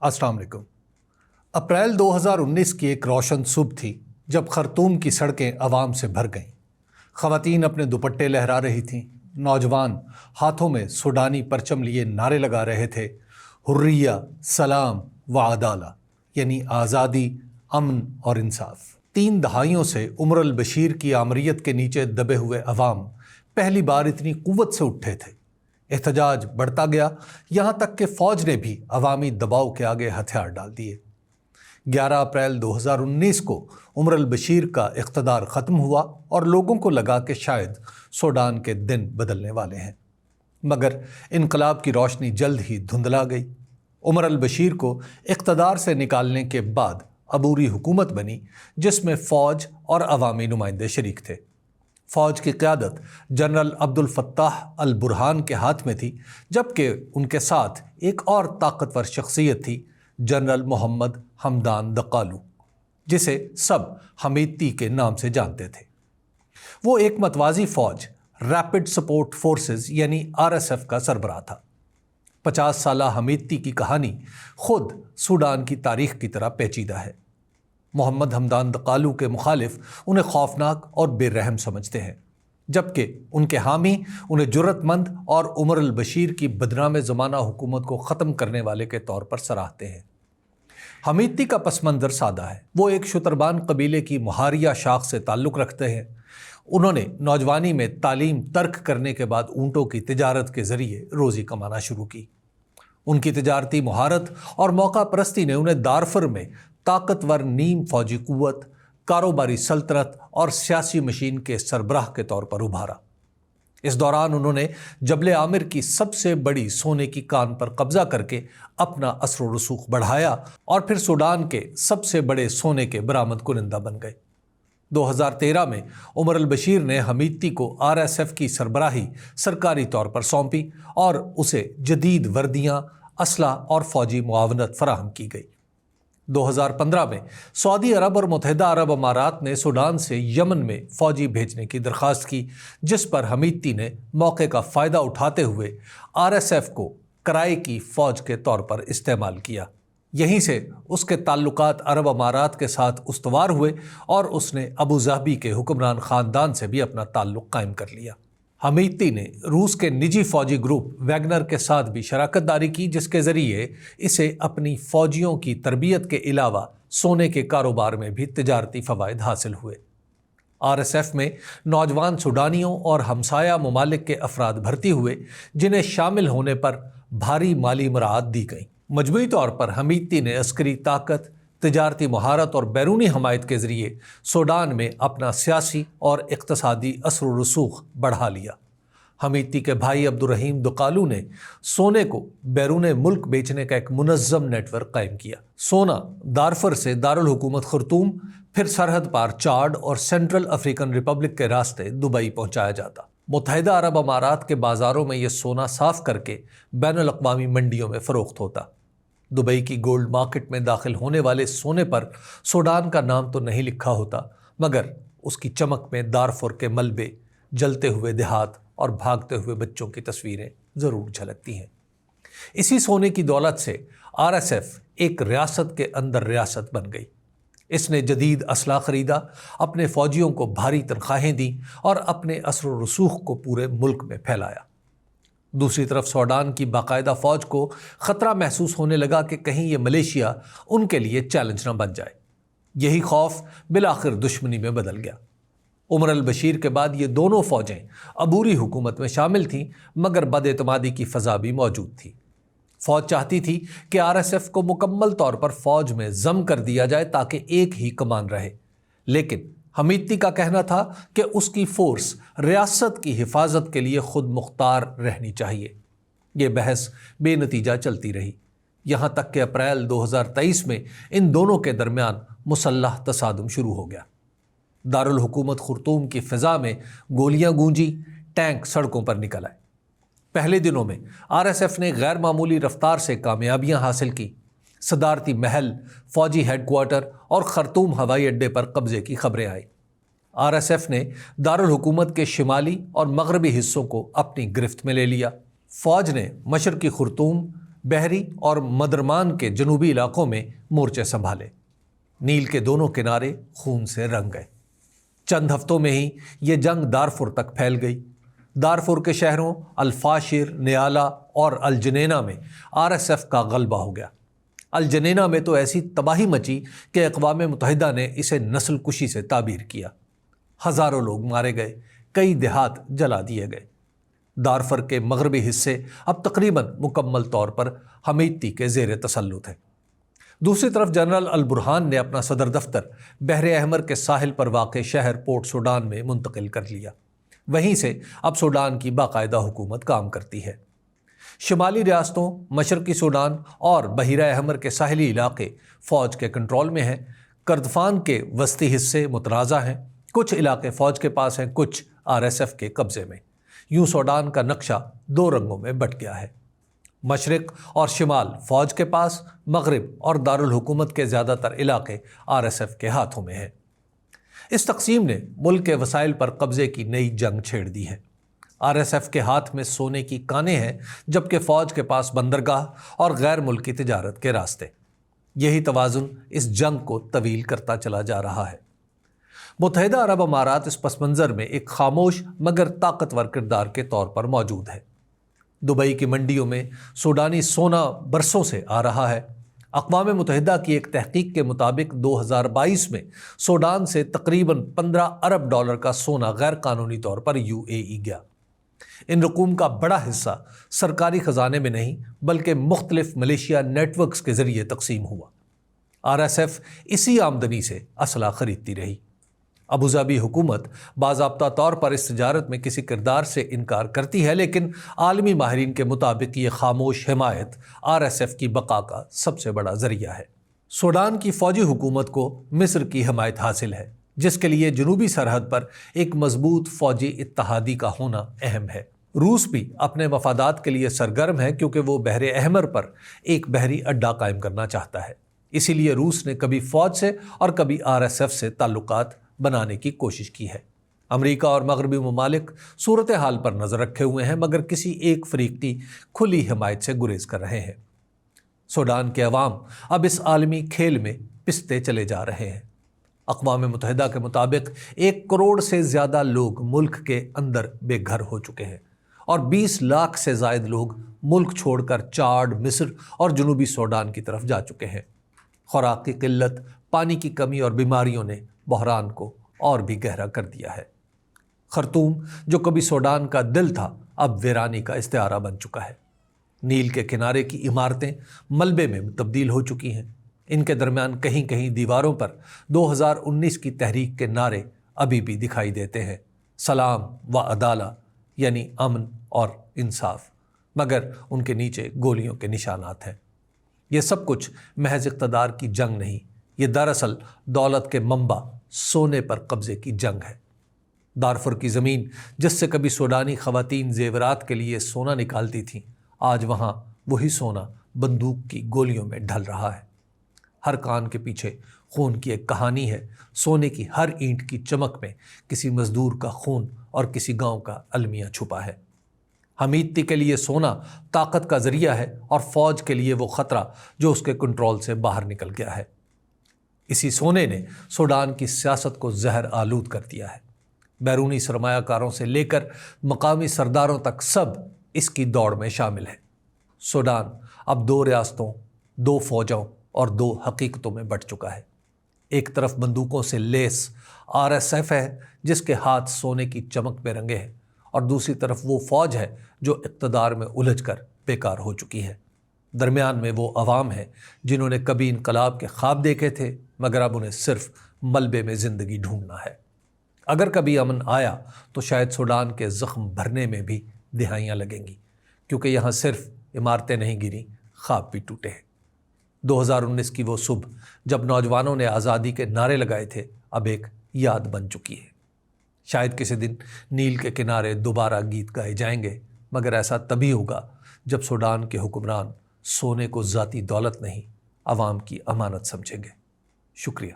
السلام علیکم۔ اپریل 2019 کی ایک روشن صبح تھی جب خرطوم کی سڑکیں عوام سے بھر گئیں۔ خواتین اپنے دوپٹے لہرا رہی تھیں، نوجوان ہاتھوں میں سوڈانی پرچم لیے نعرے لگا رہے تھے، حریہ، سلام و عدالہ، یعنی آزادی، امن اور انصاف۔ 3 دہائیوں سے عمر البشیر کی آمریت کے نیچے دبے ہوئے عوام پہلی بار اتنی قوت سے اٹھے تھے۔ احتجاج بڑھتا گیا، یہاں تک کہ فوج نے بھی عوامی دباؤ کے آگے ہتھیار ڈال دیے۔ 11 اپریل 2019 کو عمر البشیر کا اقتدار ختم ہوا اور لوگوں کو لگا کہ شاید سوڈان کے دن بدلنے والے ہیں، مگر انقلاب کی روشنی جلد ہی دھندلا گئی۔ عمر البشیر کو اقتدار سے نکالنے کے بعد عبوری حکومت بنی جس میں فوج اور عوامی نمائندے شریک تھے۔ فوج کی قیادت جنرل عبد الفتاح البرہان کے ہاتھ میں تھی، جبکہ ان کے ساتھ ایک اور طاقتور شخصیت تھی، جنرل محمد حمدان دقالو، جسے سب حمیدتی کے نام سے جانتے تھے۔ وہ ایک متوازی فوج، ریپڈ سپورٹ فورسز یعنی RSF کا سربراہ تھا۔ 50 سالہ حمیدتی کی کہانی خود سوڈان کی تاریخ کی طرح پیچیدہ ہے۔ محمد حمدان دقالو کے مخالف انہیں خوفناک اور بے رحم سمجھتے ہیں، جبکہ ان کے حامی انہیں جرأت مند اور عمر البشیر کی بدنام زمانہ حکومت کو ختم کرنے والے کے طور پر سراہتے ہیں۔ حمیدتی کا پس منظر سادہ ہے۔ وہ ایک شتربان قبیلے کی مہاریہ شاخ سے تعلق رکھتے ہیں۔ انہوں نے نوجوانی میں تعلیم ترک کرنے کے بعد اونٹوں کی تجارت کے ذریعے روزی کمانا شروع کی۔ ان کی تجارتی مہارت اور موقع پرستی نے انہیں دارفر میں طاقتور نیم فوجی قوت، کاروباری سلطنت اور سیاسی مشین کے سربراہ کے طور پر ابھارا۔ اس دوران انہوں نے جبل عامر کی سب سے بڑی سونے کی کان پر قبضہ کر کے اپنا اثر و رسوخ بڑھایا اور پھر سوڈان کے سب سے بڑے سونے کے برآمد کنندہ بن گئے۔ 2013 میں عمر البشیر نے حمیدتی کو RSF کی سربراہی سرکاری طور پر سونپی اور اسے جدید وردیاں، اسلحہ اور فوجی معاونت فراہم کی گئی۔ 2015 میں سعودی عرب اور متحدہ عرب امارات نے سوڈان سے یمن میں فوجی بھیجنے کی درخواست کی، جس پر حمیدتی نے موقع کا فائدہ اٹھاتے ہوئے RSF کو کرائے کی فوج کے طور پر استعمال کیا۔ یہیں سے اس کے تعلقات عرب امارات کے ساتھ استوار ہوئے اور اس نے ابوظہبی کے حکمران خاندان سے بھی اپنا تعلق قائم کر لیا۔ حمیدتی نے روس کے نجی فوجی گروپ ویگنر کے ساتھ بھی شراکت داری کی، جس کے ذریعے اسے اپنی فوجیوں کی تربیت کے علاوہ سونے کے کاروبار میں بھی تجارتی فوائد حاصل ہوئے۔ RSF میں نوجوان سوڈانیوں اور ہمسایہ ممالک کے افراد بھرتی ہوئے، جنہیں شامل ہونے پر بھاری مالی مراعات دی گئیں۔ مجموعی طور پر حمیدتی نے عسکری طاقت، تجارتی مہارت اور بیرونی حمایت کے ذریعے سوڈان میں اپنا سیاسی اور اقتصادی اثر و رسوخ بڑھا لیا۔ حمیدتی کے بھائی عبد الرحیم دقالو نے سونے کو بیرون ملک بیچنے کا ایک منظم نیٹ ورک قائم کیا۔ سونا دارفر سے دارالحکومت خرطوم، پھر سرحد پار چاڈ اور سینٹرل افریقن ریپبلک کے راستے دبئی پہنچایا جاتا۔ متحدہ عرب امارات کے بازاروں میں یہ سونا صاف کر کے بین الاقوامی منڈیوں میں فروخت ہوتا۔ دبئی کی گولڈ مارکیٹ میں داخل ہونے والے سونے پر سوڈان کا نام تو نہیں لکھا ہوتا، مگر اس کی چمک میں دارفر کے ملبے، جلتے ہوئے دیہات اور بھاگتے ہوئے بچوں کی تصویریں ضرور جھلکتی ہیں۔ اسی سونے کی دولت سے RSF ایک ریاست کے اندر ریاست بن گئی۔ اس نے جدید اسلحہ خریدا، اپنے فوجیوں کو بھاری تنخواہیں دیں اور اپنے اثر و رسوخ کو پورے ملک میں پھیلایا۔ دوسری طرف سوڈان کی باقاعدہ فوج کو خطرہ محسوس ہونے لگا کہ کہیں یہ ملیشیا ان کے لیے چیلنج نہ بن جائے۔ یہی خوف بالآخر دشمنی میں بدل گیا۔ عمر البشیر کے بعد یہ دونوں فوجیں عبوری حکومت میں شامل تھیں، مگر بد اعتمادی کی فضا بھی موجود تھی۔ فوج چاہتی تھی کہ RSF کو مکمل طور پر فوج میں ضم کر دیا جائے تاکہ ایک ہی کمان رہے، لیکن حمیدتی کا کہنا تھا کہ اس کی فورس ریاست کی حفاظت کے لیے خود مختار رہنی چاہیے۔ یہ بحث بے نتیجہ چلتی رہی، یہاں تک کہ اپریل 2023 میں ان دونوں کے درمیان مسلح تصادم شروع ہو گیا۔ دارالحکومت خرطوم کی فضا میں گولیاں گونجی، ٹینک سڑکوں پر نکل آئے۔ پہلے دنوں میں RSF نے غیر معمولی رفتار سے کامیابیاں حاصل کی۔ صدارتی محل، فوجی ہیڈ کوارٹر اور خرطوم ہوائی اڈے پر قبضے کی خبریں آئیں۔ RSF نے دارالحکومت کے شمالی اور مغربی حصوں کو اپنی گرفت میں لے لیا۔ فوج نے مشرقی خرطوم، بحری اور مدرمان کے جنوبی علاقوں میں مورچے سنبھالے۔ نیل کے دونوں کنارے خون سے رنگ گئے۔ چند ہفتوں میں ہی یہ جنگ دارفور تک پھیل گئی۔ دارفور کے شہروں الفاشر، نیالا اور الجنینا میں RSF کا غلبہ ہو گیا۔ الجنینا میں تو ایسی تباہی مچی کہ اقوام متحدہ نے اسے نسل کشی سے تعبیر کیا۔ ہزاروں لوگ مارے گئے، کئی دیہات جلا دیے گئے۔ دارفور کے مغربی حصے اب تقریباً مکمل طور پر حمیتی کے زیر تسلط ہیں۔ دوسری طرف جنرل البرہان نے اپنا صدر دفتر بحر احمر کے ساحل پر واقع شہر پورٹ سوڈان میں منتقل کر لیا۔ وہیں سے اب سوڈان کی باقاعدہ حکومت کام کرتی ہے۔ شمالی ریاستوں، مشرقی سوڈان اور بحیرہ احمر کے ساحلی علاقے فوج کے کنٹرول میں ہیں۔ کردفان کے وسطی حصے متنازع ہیں، کچھ علاقے فوج کے پاس ہیں، کچھ RSF کے قبضے میں۔ یوں سوڈان کا نقشہ دو رنگوں میں بٹ گیا ہے۔ مشرق اور شمال فوج کے پاس، مغرب اور دارالحکومت کے زیادہ تر علاقے RSF کے ہاتھوں میں ہیں۔ اس تقسیم نے ملک کے وسائل پر قبضے کی نئی جنگ چھیڑ دی ہے۔ RSF کے ہاتھ میں سونے کی کانیں ہیں، جبکہ فوج کے پاس بندرگاہ اور غیر ملکی تجارت کے راستے۔ یہی توازن اس جنگ کو طویل کرتا چلا جا رہا ہے۔ متحدہ عرب امارات اس پس منظر میں ایک خاموش مگر طاقتور کردار کے طور پر موجود ہے۔ دبئی کی منڈیوں میں سوڈانی سونا برسوں سے آ رہا ہے۔ اقوام متحدہ کی ایک تحقیق کے مطابق 2022 میں سوڈان سے تقریباً 15 ارب ڈالر کا سونا غیر قانونی طور پر UAE گیا۔ ان رقوم کا بڑا حصہ سرکاری خزانے میں نہیں بلکہ مختلف ملیشیا نیٹ ورکس کے ذریعے تقسیم ہوا۔ RSF اسی آمدنی سے اسلحہ خریدتی رہی۔ ابوظہبی حکومت باضابطہ طور پر اس تجارت میں کسی کردار سے انکار کرتی ہے، لیکن عالمی ماہرین کے مطابق یہ خاموش حمایت RSF کی بقا کا سب سے بڑا ذریعہ ہے۔ سوڈان کی فوجی حکومت کو مصر کی حمایت حاصل ہے، جس کے لیے جنوبی سرحد پر ایک مضبوط فوجی اتحادی کا ہونا اہم ہے۔ روس بھی اپنے مفادات کے لیے سرگرم ہے، کیونکہ وہ بحر احمر پر ایک بحری اڈہ قائم کرنا چاہتا ہے۔ اسی لیے روس نے کبھی فوج سے اور کبھی RSF سے تعلقات بنانے کی کوشش کی ہے۔ امریکہ اور مغربی ممالک صورتحال پر نظر رکھے ہوئے ہیں، مگر کسی ایک فریق کی کھلی حمایت سے گریز کر رہے ہیں۔ سوڈان کے عوام اب اس عالمی کھیل میں پستے چلے جا رہے ہیں۔ اقوام متحدہ کے مطابق 1 کروڑ سے زیادہ لوگ ملک کے اندر بے گھر ہو چکے ہیں اور 20 لاکھ سے زائد لوگ ملک چھوڑ کر چاڈ، مصر اور جنوبی سوڈان کی طرف جا چکے ہیں۔ خوراک کی قلت، پانی کی کمی اور بیماریوں نے بحران کو اور بھی گہرا کر دیا ہے۔ خرطوم جو کبھی سوڈان کا دل تھا، اب ویرانی کا استعارہ بن چکا ہے۔ نیل کے کنارے کی عمارتیں ملبے میں تبدیل ہو چکی ہیں۔ ان کے درمیان کہیں کہیں دیواروں پر 2019 کی تحریک کے نعرے ابھی بھی دکھائی دیتے ہیں، سلام و عدالہ، یعنی امن اور انصاف، مگر ان کے نیچے گولیوں کے نشانات ہیں۔ یہ سب کچھ محض اقتدار کی جنگ نہیں، یہ دراصل دولت کے منبع سونے پر قبضے کی جنگ ہے۔ دارفور کی زمین جس سے کبھی سوڈانی خواتین زیورات کے لیے سونا نکالتی تھیں، آج وہاں وہی سونا بندوق کی گولیوں میں ڈھل رہا ہے۔ ہر کان کے پیچھے خون کی ایک کہانی ہے۔ سونے کی ہر اینٹ کی چمک میں کسی مزدور کا خون اور کسی گاؤں کا المیہ چھپا ہے۔ حمیدتی کے لیے سونا طاقت کا ذریعہ ہے اور فوج کے لیے وہ خطرہ جو اس کے کنٹرول سے باہر نکل گیا ہے۔ اسی سونے نے سوڈان کی سیاست کو زہر آلود کر دیا ہے۔ بیرونی سرمایہ کاروں سے لے کر مقامی سرداروں تک سب اس کی دوڑ میں شامل ہیں۔ سوڈان اب 2 ریاستوں، 2 فوجوں اور 2 حقیقتوں میں بٹ چکا ہے۔ ایک طرف بندوقوں سے لیس RSF ہے جس کے ہاتھ سونے کی چمک میں رنگے ہیں، اور دوسری طرف وہ فوج ہے جو اقتدار میں الجھ کر بیکار ہو چکی ہے۔ درمیان میں وہ عوام ہے جنہوں نے کبھی انقلاب کے خواب دیکھے تھے، مگر اب انہیں صرف ملبے میں زندگی ڈھونڈنا ہے۔ اگر کبھی امن آیا تو شاید سوڈان کے زخم بھرنے میں بھی دہائیاں لگیں گی، کیونکہ یہاں صرف عمارتیں نہیں گریں، خواب بھی ٹوٹے ہیں۔ 2019 کی وہ صبح جب نوجوانوں نے آزادی کے نعرے لگائے تھے، اب ایک یاد بن چکی ہے۔ شاید کسی دن نیل کے کنارے دوبارہ گیت گائے جائیں گے، مگر ایسا تبھی ہوگا جب سوڈان کے حکمران سونے کو ذاتی دولت نہیں، عوام کی امانت سمجھیں گے۔ شکریہ۔